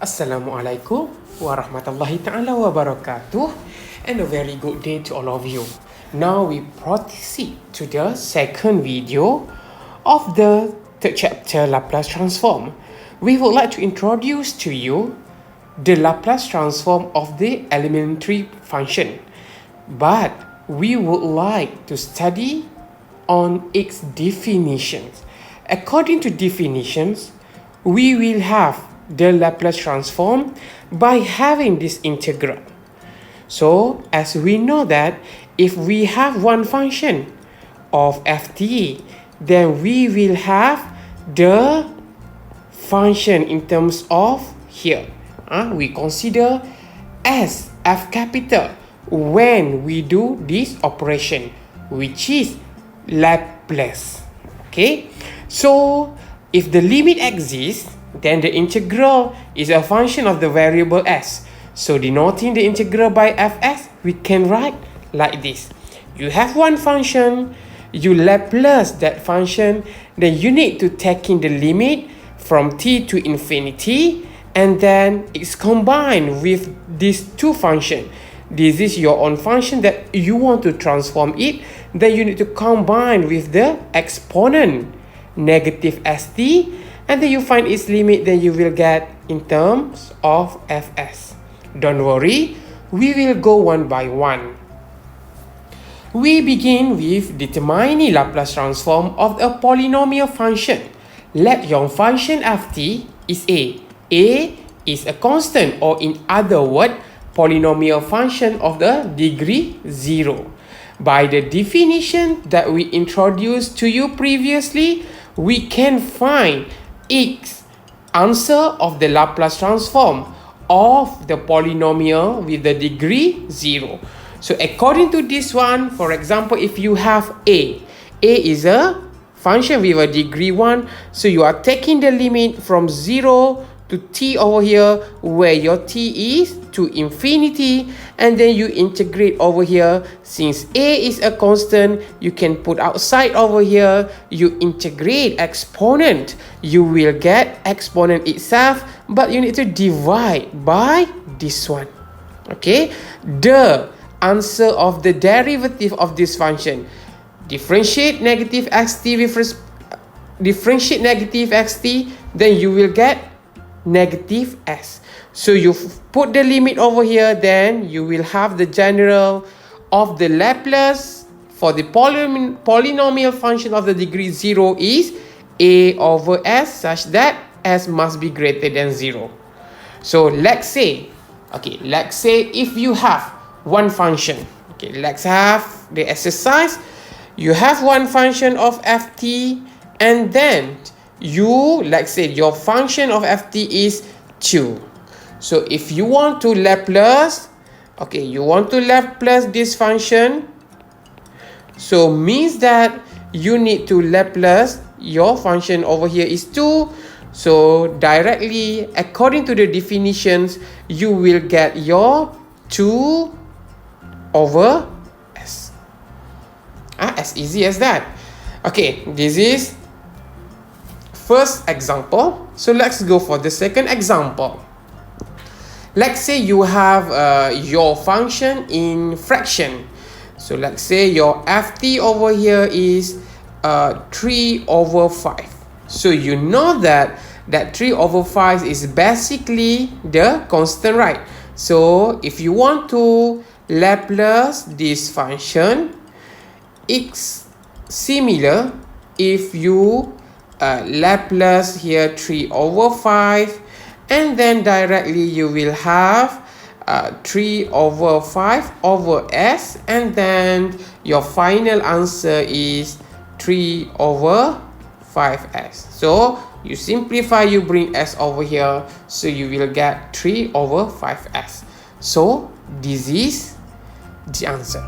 Assalamualaikum warahmatullahi ta'ala wabarakatuh, and a very good day to all of you. Now we proceed to the second video of the third chapter, Laplace transform. We would like to introduce to you the Laplace transform of the elementary function, but we would like to study on its definitions. According to definitions, we will have the Laplace transform by having this integral. So as we know that if we have one function of ft, then we will have the function in terms of here. We consider as f capital when we do this operation, which is Laplace. Okay, so if the limit exists, then the integral is a function of the variable s. So denoting the integral by fs, we can write like this. You have one function, you Laplace that function, then you need to take in the limit from t to infinity, and then it's combined with these two functions. This is your own function that you want to transform it, then you need to combine with the exponent negative st, and then you find its limit, then you will get in terms of fs. Don't worry, we will go one by one. We begin with determining Laplace transform of a polynomial function. Let your function ft is a. A is a constant, or in other words, polynomial function of the degree 0. By the definition that we introduced to you previously, we can find its answer of the Laplace transform of the polynomial with the degree 0. So according to this one, for example, if you have a is a function with a degree 1, so you are taking the limit from 0 to t over here, where your t is to infinity, and then you integrate over here. Since a is a constant, you can put outside over here, you integrate exponent, you will get exponent itself, but you need to divide by this one. Okay, the answer of the derivative of this function, differentiate negative xt with differentiate negative xt, then you will get negative s. So you put the limit over here, then you will have the general of the Laplace for the polynomial function of the degree 0 is a over s, such that s must be greater than 0. So let's say if you have one function, okay, let's have the exercise. You have one function of ft, and then let's say your function of ft is 2. So if you want to Laplace, you want to Laplace this function, so means that you need to Laplace your function over here is 2. So directly, according to the definitions, you will get your 2 over s. As easy as that. Okay, this is first example. So let's go for the second example. Let's say you have your function in fraction. So let's say your ft over here is 3 over 5. So you know that 3 over 5 is basically the constant, right? So if you want to Laplace this function, it's similar if you Laplace here 3 over 5, and then directly you will have 3 over 5 over s, and then your final answer is 3 over 5s. So you simplify, you bring s over here, so you will get 3 over 5s. So this is the answer.